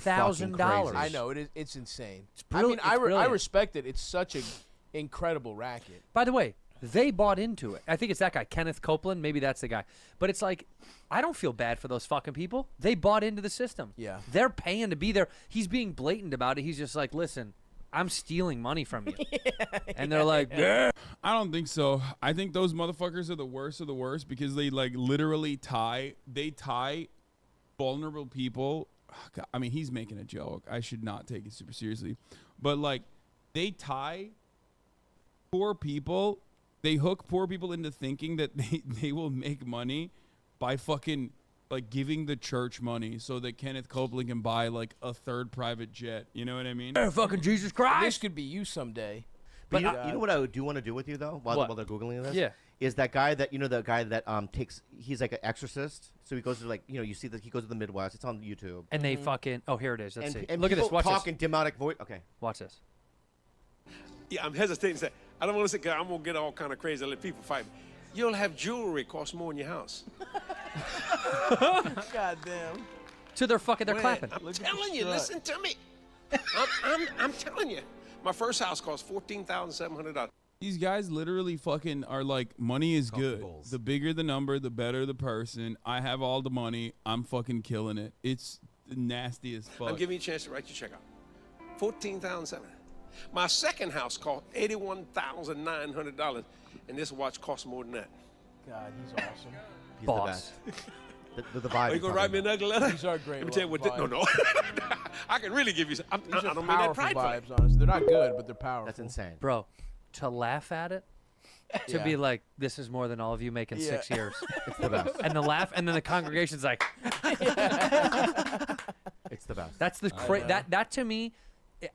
$1,000. I know it's insane. It's brilliant. I mean, I respect it. It's such an incredible racket. By the way, they bought into it. I think it's that guy, Kenneth Copeland. Maybe that's the guy. But it's like, I don't feel bad for those fucking people. They bought into the system. Yeah. They're paying to be there. He's being blatant about it. He's just like, listen, I'm stealing money from you. And they're like, yeah. I don't think so. I think those motherfuckers are the worst of the worst because they like literally tie vulnerable people. God, I mean, he's making a joke. I should not take it super seriously. But like they tie poor people. They hook poor people into thinking that they will make money by fucking like giving the church money so that Kenneth Copeland can buy like a third private jet. You know what I mean? Fucking Jesus Christ. This could be you someday. But you know what I do want to do with you though, while they're googling this. Yeah. Is that guy that takes? He's like an exorcist. So he goes to like you see that he goes to the Midwest. It's on YouTube. And they fucking here it is. Let's see. And Look at this. Watch talk this. in demotic voice. Okay. Watch this. Yeah, I'm hesitating to say. I don't want to say, 'cause I'm going to get all kind of crazy and let people fight me. You'll have jewelry cost more in your house. God damn. So they're clapping. I'm telling you, listen to me. I'm telling you. My first house cost $14,700. These guys literally fucking are like, money is good. The bigger the number, the better the person. I have all the money. I'm fucking killing it. It's nasty as fuck. I'm giving you a chance to write your check out. $14,700. My second house cost $81,900, and this watch costs more than that. God, he's awesome. He's Boss. the best. The vibe. Are you gonna write me an ugly letter? These are great. Let me tell you what. No. I can really give you. I These are don't mean that powerful pridefully. vibes, honestly. They're not good, but they're powerful. That's insane. Bro, to laugh at it, to be like, this is more than all of you make in 6 years. It's the best. And the laugh, and then the congregation's like, It's the best. that's the that to me,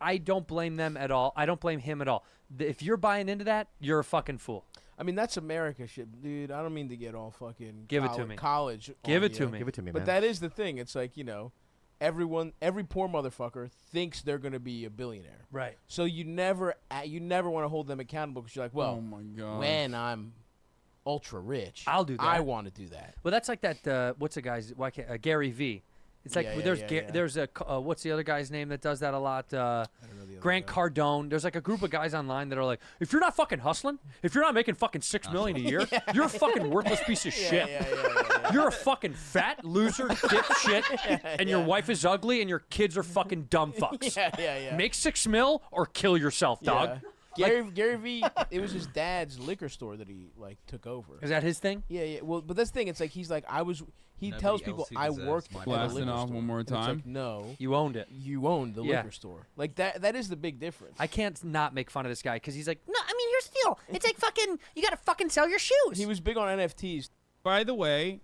I don't blame them at all. I don't blame him at all. If you're buying into that, you're a fucking fool. I mean, that's America shit, dude. I don't mean to get all fucking Give it to me. College. Give on it to you. me. Give it to me, But man. that is the thing. It's like, every poor motherfucker thinks they're gonna be a billionaire. Right. So you never want to hold them accountable because you're like, well, oh my God. when I'm ultra rich, I'll do that. I want to do that. Well, that's like that. What's the guy's? Why can't Gary V? It's like there's a what's the other guy's name that does that a lot? I don't know the other Grant guy. Cardone. There's like a group of guys online that are like, if you're not fucking hustling, if you're not making fucking $6 million a year, you're a fucking worthless piece of shit. Yeah. You're a fucking fat loser, dipshit, and your wife is ugly, and your kids are fucking dumb fucks. Yeah. Make $6 million or kill yourself, dog. Yeah. Gary V. It was his dad's liquor store that he took over. Is that his thing? Yeah. Well, but that's the thing. It's like he's like He tells people I worked at a Blasting liquor off store. one more And time. it's like, no, You owned it. you owned the liquor store. Like that is the big difference. I can't not make fun of this guy because he's like, no, I mean, here's the deal. It's like fucking, you got to fucking sell your shoes. He was big on NFTs. By the way,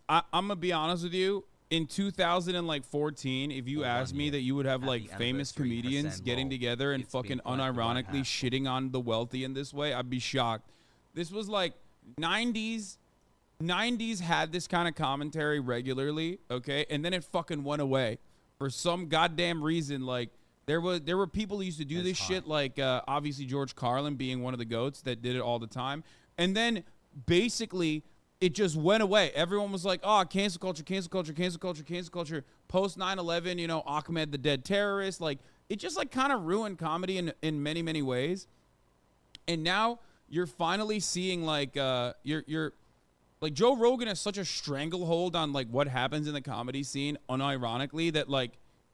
I'm gonna be honest with you. In 2014, if you asked me that you would have like famous comedians getting together and fucking unironically shitting on the wealthy in this way, I'd be shocked. This was like 90s. 90s had this kind of commentary regularly, okay, and then it fucking went away for some goddamn reason. Like there were people who used to do this shit, like obviously George Carlin being one of the goats that did it all the time, and then basically it just went away. Everyone was like, oh, cancel culture, cancel culture, cancel culture, cancel culture. Post 9/11, Ahmed the dead terrorist. Like it just like kind of ruined comedy in many, many ways. And now you're finally seeing like you're like Joe Rogan has such a stranglehold on like what happens in the comedy scene unironically that like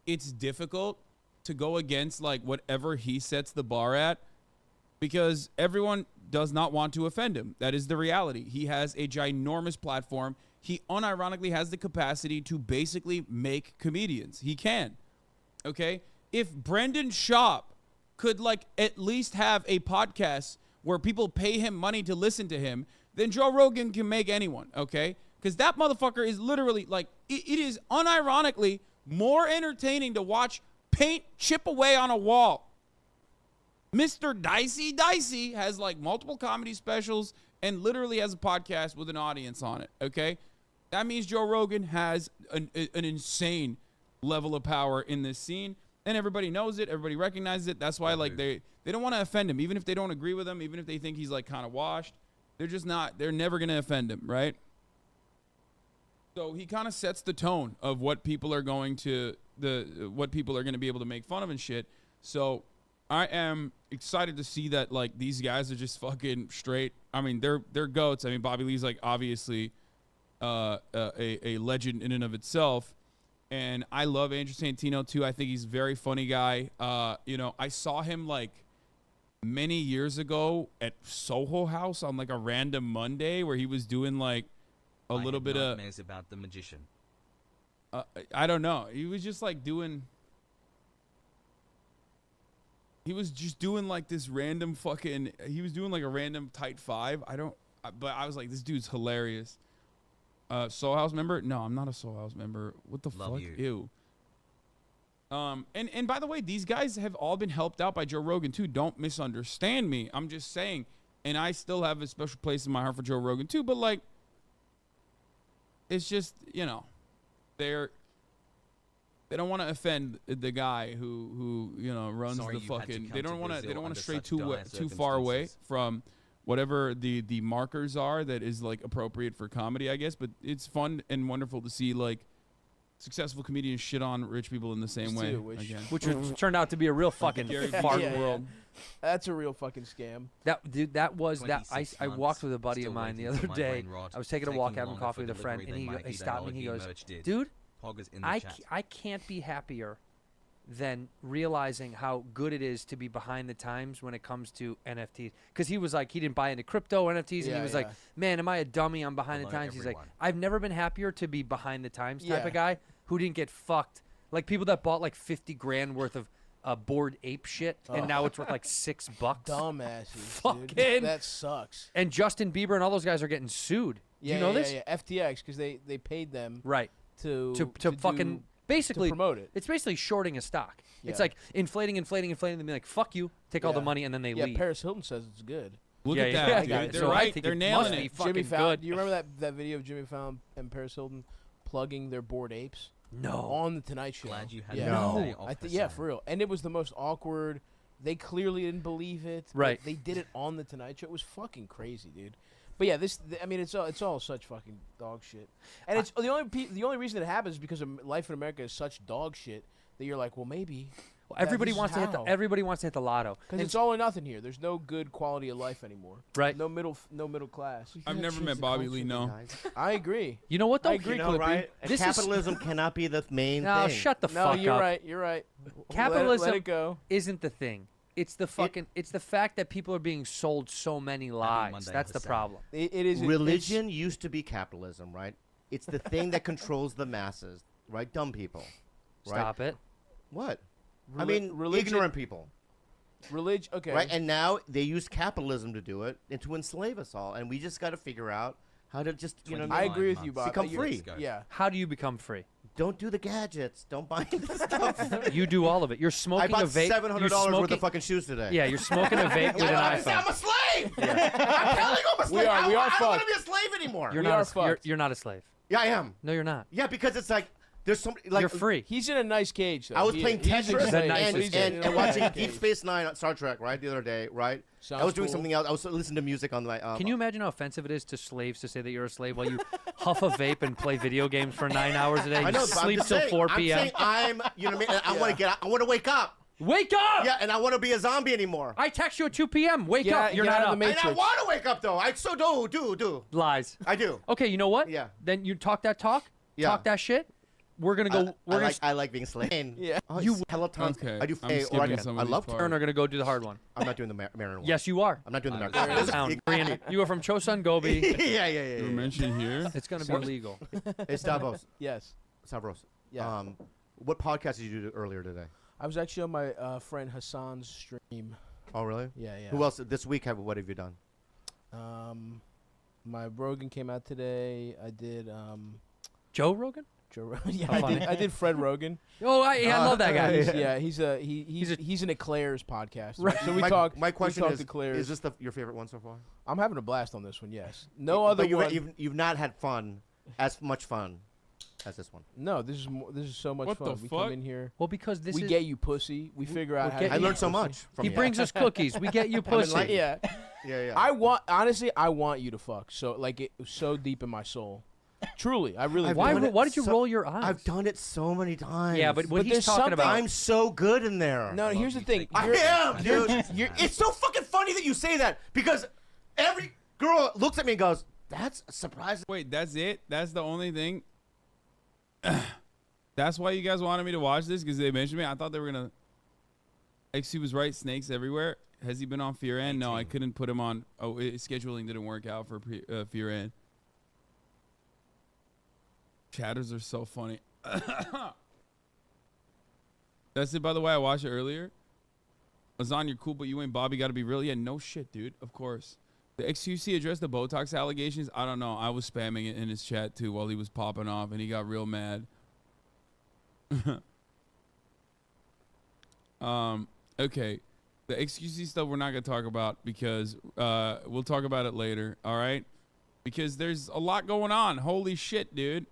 it's difficult to go against like whatever he sets the bar at because everyone does not want to offend him. That is the reality. He has a ginormous platform. He unironically has the capacity to basically make comedians. He can. Okay? If Brendan Schaub could like at least have a podcast where people pay him money to listen to him, then Joe Rogan can make anyone, okay? Because that motherfucker is literally like, it is unironically more entertaining to watch paint chip away on a wall. Mr. Dicey has like multiple comedy specials and literally has a podcast with an audience on it, okay? That means Joe Rogan has an insane level of power in this scene, and everybody knows it, everybody recognizes it. That's why like they don't want to offend him, even if they don't agree with him, even if they think he's like kind of washed. They're never going to offend him, right? So he kind of sets the tone of what people are going to the what people are going to be able to make fun of and shit. So I am excited to see that like these guys are just fucking straight. I mean, they're goats. I mean, Bobby Lee's like obviously a legend in and of itself. And I love Andrew Santino too. I think he's a very funny guy. You know, I saw him like many years ago at Soho House on like a random Monday where he was doing like a little bit of nightmares about the magician. I don't know. He was just like doing. He was just doing like this random fucking. He was doing like a random tight five. But I was like, this dude's hilarious. Soul House member? No, I'm not a Soul House member. What the fuck? Ew. And by the way, these guys have all been helped out by Joe Rogan too. Don't misunderstand me. I'm just saying, and I still have a special place in my heart for Joe Rogan too. But like, it's just, you know, they don't want to offend the guy who you know runs the fucking. They don't want to stray too far away from whatever the markers are that is like appropriate for comedy, I guess. But it's fun and wonderful to see like successful comedians shit on rich people in the same way. Which turned out to be a real fucking fart world. That's a real fucking scam. That was that. I walked with a buddy of mine the other day. I was taking a walk, having coffee with a friend, and he stopped me and he goes, "Dude, I can't be happier than realizing how good it is to be behind the times when it comes to NFTs." Because he was like, he didn't buy into crypto NFTs, and he was like, "Man, am I a dummy? I'm behind the times." He's like, "I've never been happier to be behind the times type of guy who didn't get fucked. Like people that bought like 50 grand worth of Bored Ape shit, and now it's worth like $6. Dumbasses, fucking dude. That sucks. And Justin Bieber and all those guys are getting sued. Do you know this? Yeah, FTX, because they paid them to fucking basically to promote it. It's basically shorting a stock. It's like inflating, and be like, "Fuck you, take all the money," and then they leave. Paris Hilton says it's good. Look at that, dude. They're right. They're nailing it. Jimmy Fallon. Do you remember that video of Jimmy Fallon and Paris Hilton plugging their Bored Apes? No. On the Tonight Show. Glad you had no. For real. And it was the most awkward. They clearly didn't believe it. Right. They did it on the Tonight Show. It was fucking crazy, dude. But yeah, it's all such fucking dog shit. And it's the only reason it happens is because life in America is such dog shit that you're like, well, maybe. Well, everybody wants to hit the lotto. Because it's all or nothing here. There's no good quality of life anymore. Right. No middle class. I've never met Bobby Lee. No. I agree. You know what though? I agree, right? Capitalism cannot be the main thing. Shut the fuck up. No, you're right. You're right. Capitalism let it go. Isn't the thing. It's the fucking. It's the fact that people are being sold so many lies. That's the problem. It is. Religion used to be capitalism, right? It's the thing that controls the masses, right? Dumb people. Right? Stop it. What? I mean, ignorant people. Religion, okay. Right, and now they use capitalism to do it and to enslave us all, and we just got to figure out how to just, you know, I agree with you, Bob. become free. Yeah. How do you become free? Don't do the gadgets. Don't buy the stuff. You do all of it. You're smoking I bought a vape. $700 worth of fucking shoes today. Yeah, you're smoking a vape with an iPhone. I'm a slave. I'm telling you, I'm a slave. We are I don't fucked. want to be a slave anymore. You're not a slave. Yeah, I am. No, you're not. Yeah, because it's like there's somebody like you're free. He's in a nice cage. Though. I was playing Tetris and watching Deep Space Space Nine on Star Trek, right, the other day, right? I was doing something else. I was listening to music on my. Can you imagine how offensive it is to slaves to say that you're a slave while you huff a vape and play video games for 9 hours a day? I know. You sleep till 4 p.m. I'm saying you know what I mean? I want to get. I want to wake up. Wake up! Yeah, and I want to be a zombie anymore. I text you at 2 p.m. Wake up. You're not up. And I want to wake up though. I so do. Lies. I do. Okay, you know what? Yeah. Then you talk that talk. Yeah. Talk that shit. We're gonna go. I like being slain. Yeah. Oh, you Pelotons. Okay. I do. I love Turn are gonna go do the hard one. I'm not doing the Marin one. Yes, you are. I'm not doing the Marin. You go from Chosun Gobi. Yeah. You were mentioned here. It's gonna be illegal. Hey, Stravos. Yes. Stavros. Yeah. What podcast did you do earlier today? I was actually on my friend HASAN's stream. Oh, really? Yeah. Who else this week? What have you done? My Rogan came out today. I did Joe Rogan. Joe Rogan. Yeah, I did Fred Rogan. Oh, I love that guy. He's an Eclairs podcast. Right. So we talk. My question is this your favorite one so far? I'm having a blast on this one. Yes. No other one. You've not had as much fun as this one. No, this is so much fun. We come in here. Well, because we get you pussy. We figure out how to I learned so much from He brings us cookies. We get you pussy. Yeah. I want you to fuck. So like it was so deep in my soul. Truly, I really. I've Why? done it Why did you so- roll your eyes? I've done it so many times. Yeah, but what But he's there's talking something- about. I'm so good in there. No, here's the thing. I am, dude. It's so fucking funny that you say that because every girl looks at me and goes, "That's surprising." Wait, that's it? That's the only thing? That's why you guys wanted me to watch this? Because they mentioned me? I thought they were going to... XC was right, snakes everywhere. Has he been on Fear End? No, I couldn't put him on... Oh, scheduling didn't work out for Fear End. Chatters are so funny. That's it, by the way. I watched it earlier. Azan, you're cool, but you ain't Bobby. Got to be real. Yeah, no shit, dude. Of course. The XQC addressed the Botox allegations. I don't know. I was spamming it in his chat, too, while he was popping off, and he got real mad. Okay. The XQC stuff we're not going to talk about because we'll talk about it later, all right? Because there's a lot going on. Holy shit, dude.